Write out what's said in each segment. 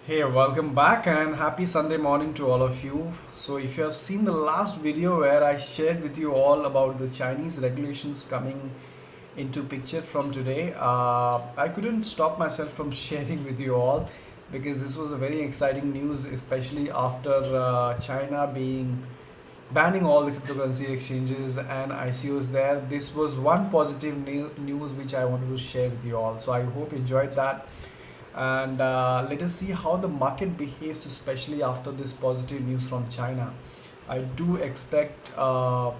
Hey, welcome back and happy Sunday morning to all of you. So, if you have seen the last video where I shared with you all about the Chinese regulations coming into picture from today, I couldn't stop myself from sharing with you all because this was a very exciting news, especially after China being banning all the cryptocurrency exchanges and ICOs there. This was one positive news which I wanted to share with you all. So, I hope you enjoyed that and let us see how the market behaves, especially after this positive news from China. I do expect a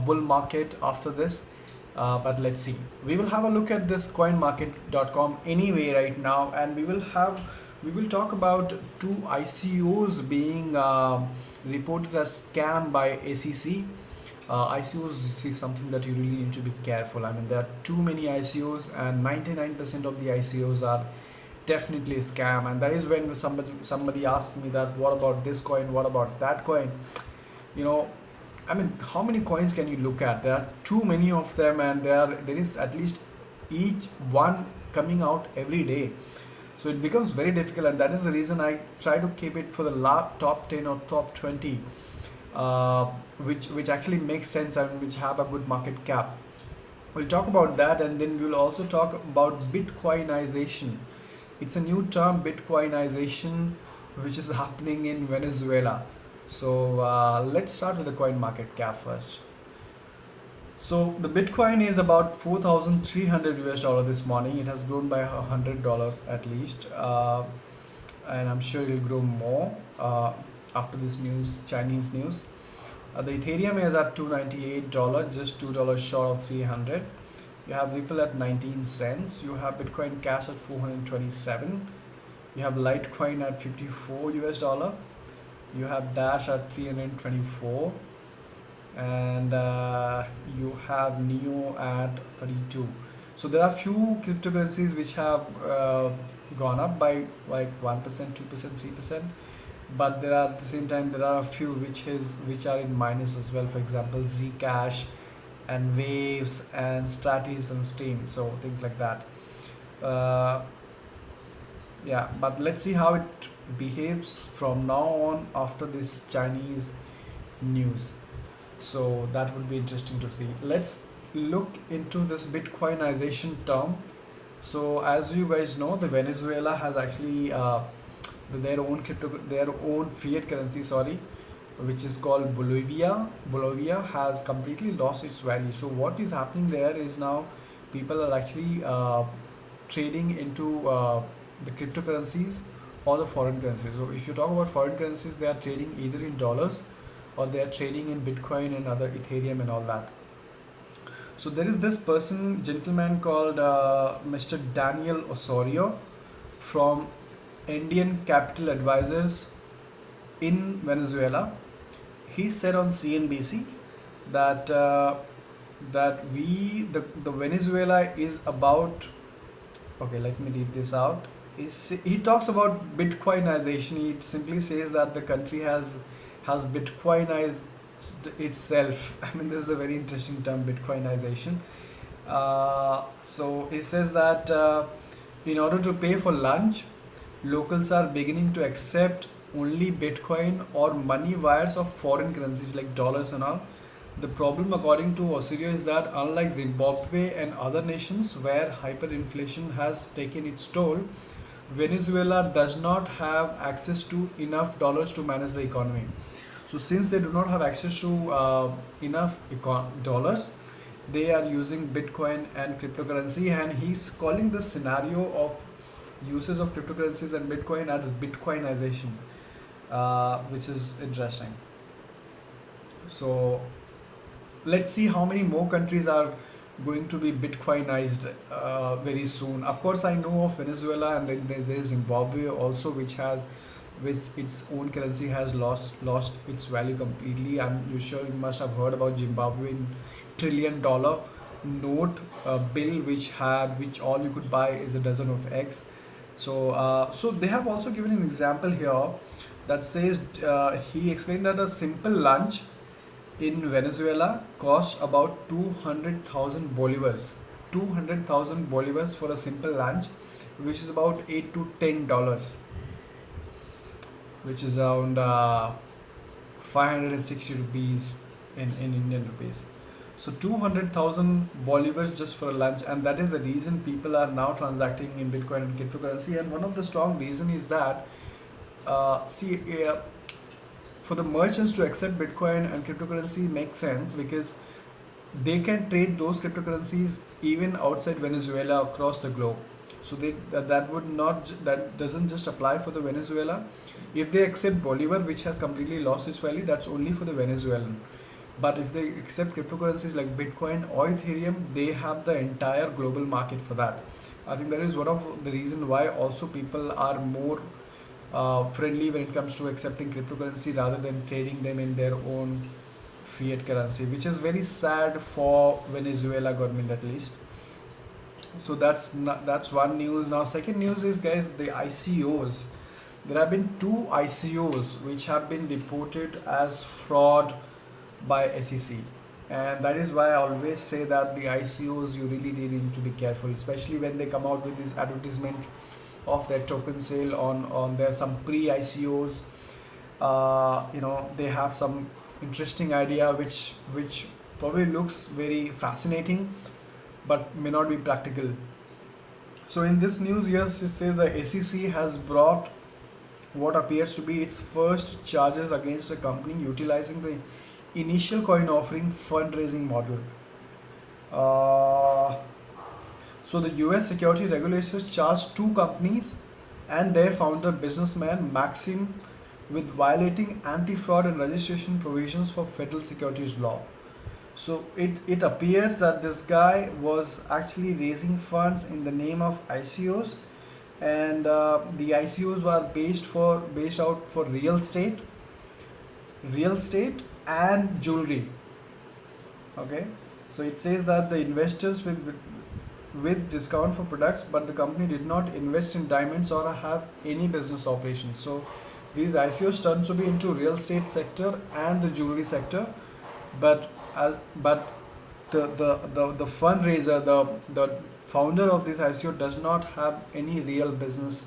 bull market after this, but let's see. We will have a look at this coinmarket.com anyway right now, and we will talk about two ICOs being reported as scam by ACC. ICOs is something that you really need to be careful. I mean, there are too many ICOs, and 99% of the ICOs are definitely a scam. And that is when somebody asked me that, what about this coin, what about that coin? you know I mean, how many coins can you look at? There are too many of them, and there is at least each one coming out every day. So it becomes very difficult, and that is the reason I try to keep it for the top 10 or top 20, uh, which actually makes sense and which have a good market cap. We'll talk about that, and then we'll also talk about Bitcoinization. It's a new term, Bitcoinization, which is happening in Venezuela. So let's start with the coin market cap first. So the Bitcoin is about 4,300 US dollar this morning. It has grown by $100 at least, and I'm sure it'll grow more after this news, Chinese news. The Ethereum is at $298, just $2 short of 300. You have Ripple at 19 cents. You have Bitcoin Cash at 427. You have Litecoin at 54 US dollar. You have Dash at 324, and you have Neo at 32. So there are few cryptocurrencies which have gone up by like 1%, 2%, 3%, but there are at the same time there are a few which are in minus as well. For example, Zcash and Waves and Stratis and Steam, so things like that. Uh, yeah, but let's see how it behaves from now on after this Chinese news. So that would be interesting to see. Let's look into this Bitcoinization term. So as you guys know, the Venezuela has actually their own fiat currency, sorry, which is called Bolivia. Bolivia has completely lost its value. So what is happening there is now people are actually trading into the cryptocurrencies or the foreign currencies. So if you talk about foreign currencies, they are trading either in dollars or they are trading in Bitcoin and other Ethereum and all that. So there is this gentleman called Mr. Daniel Osorio from Indian Capital Advisors in Venezuela. He said on CNBC that the Venezuela is about. Okay, let me read this out. He talks about Bitcoinization. He simply says that the country has Bitcoinized itself. I mean, this is a very interesting term, Bitcoinization. So he says that in order to pay for lunch, locals are beginning to accept only Bitcoin or money wires of foreign currencies like dollars and all. The problem, according to Osirio, is that unlike Zimbabwe and other nations where hyperinflation has taken its toll, Venezuela does not have access to enough dollars to manage the economy. So since they do not have access to enough dollars, they are using Bitcoin and cryptocurrency, and he's calling this scenario of uses of cryptocurrencies and Bitcoin as Bitcoinization, which is interesting. So let's see how many more countries are going to be Bitcoinized very soon. Of course, I know of Venezuela, and then there is Zimbabwe also, which has, with its own currency, has lost its value completely. You sure you must have heard about Zimbabwean $1 trillion note bill, which all you could buy is a dozen of eggs. So they have also given an example here that says he explained that a simple lunch in Venezuela costs about 200,000 bolivars. 200,000 bolivars for a simple lunch, which is about $8 to $10. which is around 560 rupees in Indian rupees. So 200,000 bolivars just for a lunch, and that is the reason people are now transacting in Bitcoin and cryptocurrency. And one of the strong reason is that see for the merchants to accept Bitcoin and cryptocurrency makes sense because they can trade those cryptocurrencies even outside Venezuela across the globe. So that would not, that doesn't just apply for the Venezuela. If they accept Bolivar, which has completely lost its value, that's only for the Venezuelan. But if they accept cryptocurrencies like Bitcoin or Ethereum, they have the entire global market for that. I think that is one of the reason why also people are more friendly when it comes to accepting cryptocurrency rather than trading them in their own fiat currency, which is very sad for Venezuela government at least. So that's one news. Now second news is, guys, the ICOs. There have been two ICOs which have been reported as fraud by SEC, and that is why I always say that the ICOs, you really need to be careful, especially when they come out with this advertisement of their token sale on their some pre-ICOs. They have some interesting idea which probably looks very fascinating but may not be practical. So in this news, yes, it says the SEC has brought what appears to be its first charges against the company utilizing the initial coin offering fundraising model. Uh, so the US security regulators charged two companies and their founder, businessman Maxim, with violating anti-fraud and registration provisions for federal securities law. So it appears that this guy was actually raising funds in the name of ICOs, and the ICOs were based out for real estate and jewelry. Okay, so it says that the investors with discount for products, but the company did not invest in diamonds or have any business operations. So these ICOs turn to be into real estate sector and the jewelry sector, but the fundraiser, the founder of this ICO does not have any real business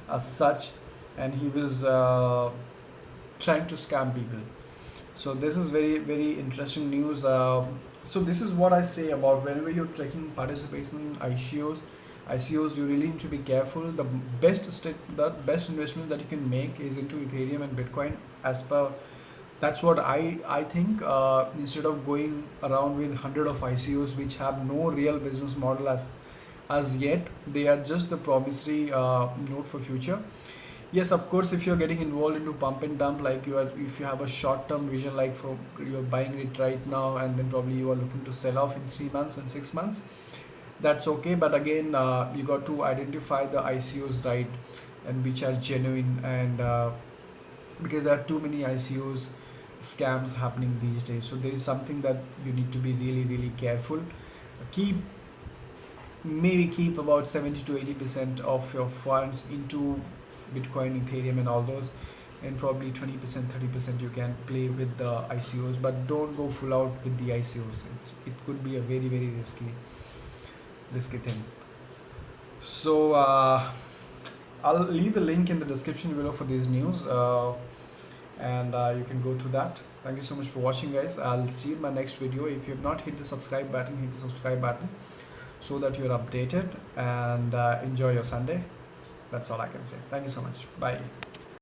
as such, and he was trying to scam people. So this is very very interesting news. So this is what I say about whenever you're taking participation in ICOs, you really need to be careful. The best investments that you can make is into Ethereum and Bitcoin. As per that's what I think. Instead of going around with 100 of ICOs which have no real business model as yet, they are just the promissory note for future. Yes, of course, if you're getting involved into pump and dump, like if you have a short-term vision, like you're buying it right now and then probably you are looking to sell off in 3 months and 6 months, that's okay. But again, you got to identify the ICOs right and which are genuine, and because there are too many ICOs scams happening these days. So there is something that you need to be really really careful. Keep about 70 to 80% of your funds into Bitcoin, Ethereum, and all those, and probably 20%, 30% you can play with the ICOs, but don't go full out with the ICOs. It could be a very very risky thing. So I'll leave the link in the description below for these news, and you can go through that. Thank you so much for watching, guys. I'll see you in my next video. If you have not hit the subscribe button, hit the subscribe button so that you're updated, and enjoy your Sunday. That's all I can say. Thank you so much. Bye.